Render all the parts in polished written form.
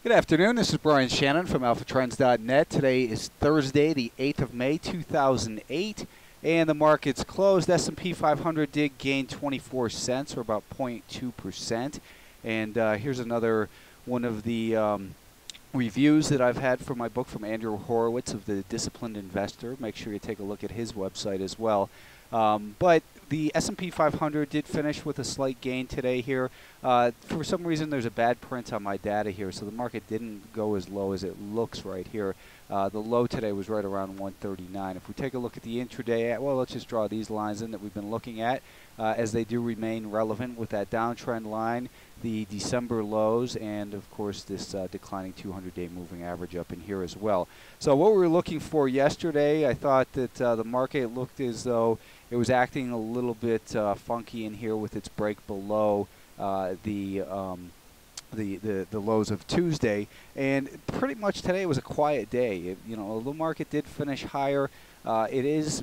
Good afternoon. This is Brian Shannon from AlphaTrends.net. Today is Thursday, the 8th of May, 2008, and the market's closed. S&P 500 did gain 24 cents, or about 0.2%. And here's another one of the reviews that I've had for my book from Andrew Horowitz of The Disciplined Investor. Make sure you take a look at his website as well. But the S&P 500 did finish with a slight gain today here. For some reason, there's a bad print on my data here, so the market didn't go as low as it looks right here. The low today was right around 139. If we take a look at the intraday, well, let's just draw these lines in that we've been looking at, as they do remain relevant with that downtrend line, the December lows, and of course this declining 200-day moving average up in here as well. So what we were looking for yesterday, I thought that the market looked as though it was acting a little bit funky in here with its break below the lows of Tuesday, and pretty much today was a quiet day. The market did finish higher. It is,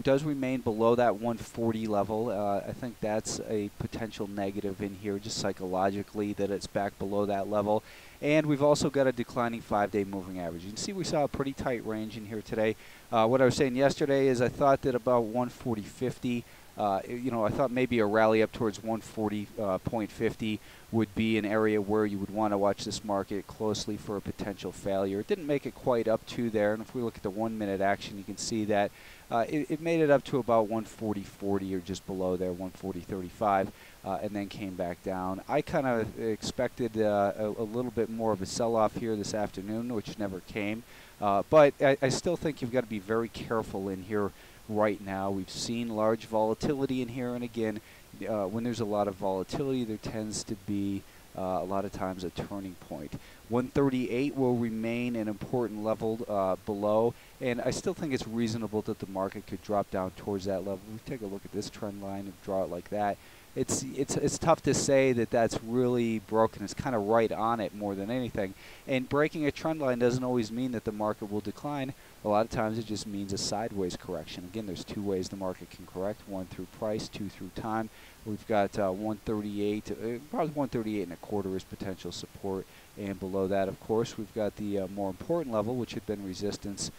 does remain below that 140 level. I think that's a potential negative in here, just psychologically, that it's back below that level. And we've also got a declining 5-day moving average. You can see we saw a pretty tight range in here today. What I was saying yesterday is I thought that about 140.50, I thought maybe a rally up towards 140.50 would be an area where you would want to watch this market closely for a potential failure. It didn't make it quite up to there, and if we look at the 1-minute action, you can see that it made it up to about 140.40 or just below there, 140.35, and then came back down. I kind of expected a little bit more of a sell-off here this afternoon, which never came, but I still think you've got to be very careful in here right now. We've seen large volatility in here, and again, when there's a lot of volatility, there tends to be a lot of times a turning point. 138 will remain an important level below, and I still think it's reasonable that the market could drop down towards that level. We take a look at this trend line and draw it like that. It's tough to say that that's really broken. It's kind of right on it more than anything. And breaking a trend line doesn't always mean that the market will decline. A lot of times it just means a sideways correction. Again, there's two ways the market can correct: one through price, two through time. We've got 138, probably 138 and a quarter is potential support, and below that, of course, we've got the more important level, which had been resistance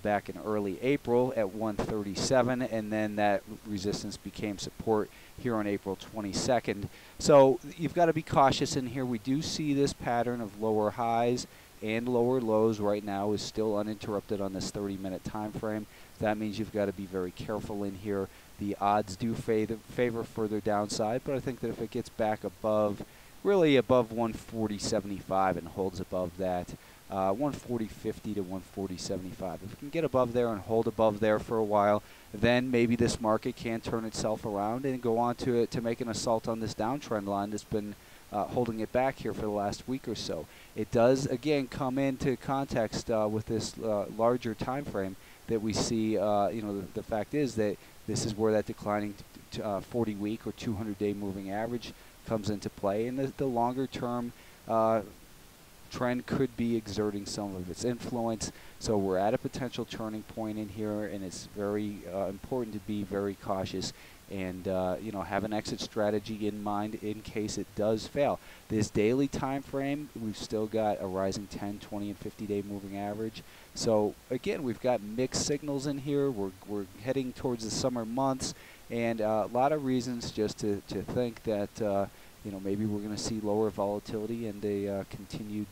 back in early April at 137, and then that resistance became support here on April 22nd. So you've got to be cautious in here. We do see this pattern of lower highs and lower lows right now is still uninterrupted on this 30-minute time frame. That means you've got to be very careful in here. The odds do favor further downside, but I think that if it gets back above, really above 140.75 and holds above that, 140.50 to 140.75. If it can get above there and hold above there for a while, then maybe this market can turn itself around and go on to make an assault on this downtrend line that's been holding it back here for the last week or so. It does, again, come into context with this larger time frame that we see. The fact is that this is where that declining 40-week or 200-day moving average comes into play, and the longer-term trend could be exerting some of its influence. So we're at a potential turning point in here, and it's very important to be very cautious and have an exit strategy in mind in case it does fail. This daily time frame, we've still got a rising 10, 20, and 50-day moving average. So again, we've got mixed signals in here. We're heading towards the summer months, and a lot of reasons just to think that maybe we're going to see lower volatility and a continued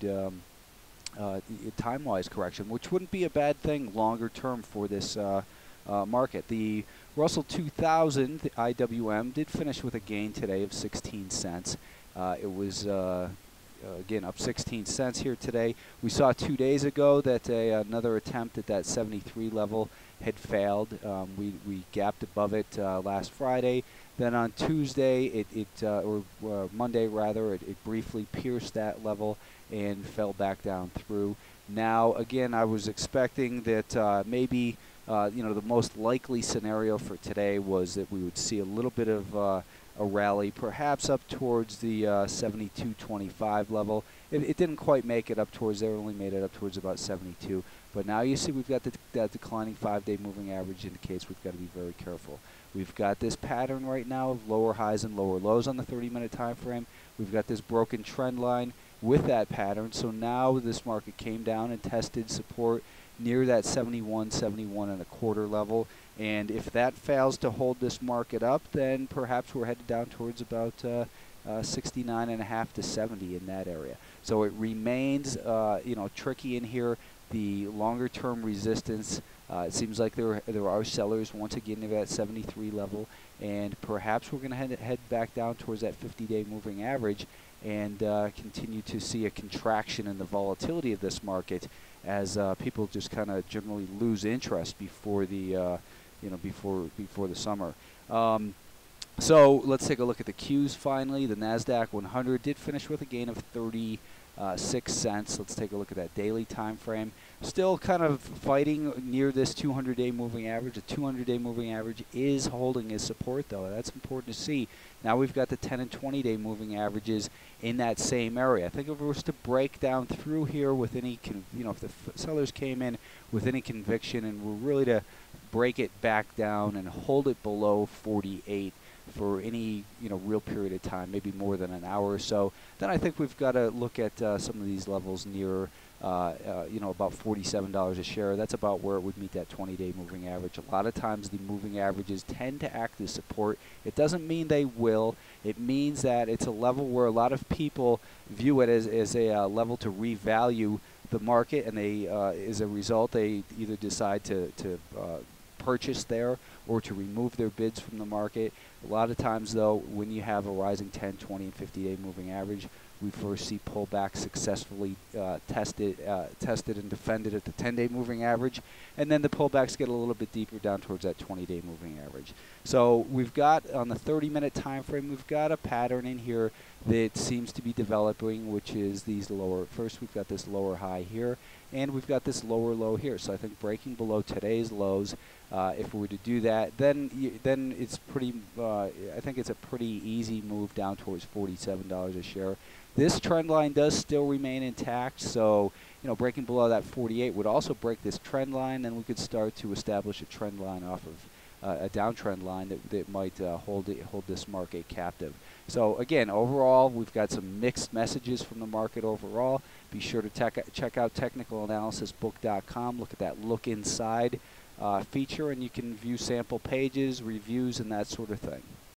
time-wise correction, which wouldn't be a bad thing longer term for this market. The Russell 2000, the IWM, did finish with a gain today of 16 cents. It was, again, up 16 cents here today. We saw 2 days ago that another attempt at that 73 level had failed. We gapped above it last Friday. Then on Tuesday, or Monday rather, it briefly pierced that level and fell back down through. Now, again, I was expecting that maybe the most likely scenario for today was that we would see a little bit of a rally, perhaps up towards the 72.25 level. It didn't quite make it up towards there, only made it up towards about 72. But now you see we've got that declining 5-day moving average indicates we've got to be very careful. We've got this pattern right now of lower highs and lower lows on the 30-minute time frame. We've got this broken trend line. with that pattern. So now this market came down and tested support near that 71, 71 and a quarter level. And if that fails to hold this market up, then perhaps we're headed down towards about 69.5 to 70 in that area. So it remains, tricky in here. The longer-term resistance, it seems like there are sellers once again near that 73 level, and perhaps we're going to head back down towards that 50-day moving average and continue to see a contraction in the volatility of this market as people just kind of generally lose interest before the before the summer. So let's take a look at the Qs finally. The NASDAQ 100 did finish with a gain of 36 cents. Let's take a look at that daily time frame. Still kind of fighting near this 200-day moving average. The 200-day moving average is holding its support, though. That's important to see. Now we've got the 10 and 20-day moving averages in that same area. I think if it was to break down through here with any, if the sellers came in with any conviction and were really to break it back down and hold it below 48 for any real period of time, maybe more than an hour or so, then I think we've got to look at some of these levels near about $47 a share. That's about where it would meet that 20-day moving average. A lot of times the moving averages tend to act as support. It doesn't mean they will. It means that it's a level where a lot of people view it as a level to revalue the market, and they, as a result, they either decide to purchase there or to remove their bids from the market. A lot of times, though, when you have a rising 10, 20, and 50-day moving average, we first see pullback successfully tested and defended at the 10-day moving average, and then the pullbacks get a little bit deeper down towards that 20-day moving average. So we've got, on the 30-minute time frame, we've got a pattern in here that seems to be developing, which is these lower, first we've got this lower high here, and we've got this lower low here. So I think breaking below today's lows, if we were to do that, then it's pretty, I think it's a pretty easy move down towards $47 a share. This trend line does still remain intact, so breaking below that 48 would also break this trend line, then we could start to establish a trend line off of a downtrend line that might hold this market captive. So again, overall, we've got some mixed messages from the market overall. Be sure to check out technicalanalysisbook.com. Look at that Look Inside feature, and you can view sample pages, reviews, and that sort of thing.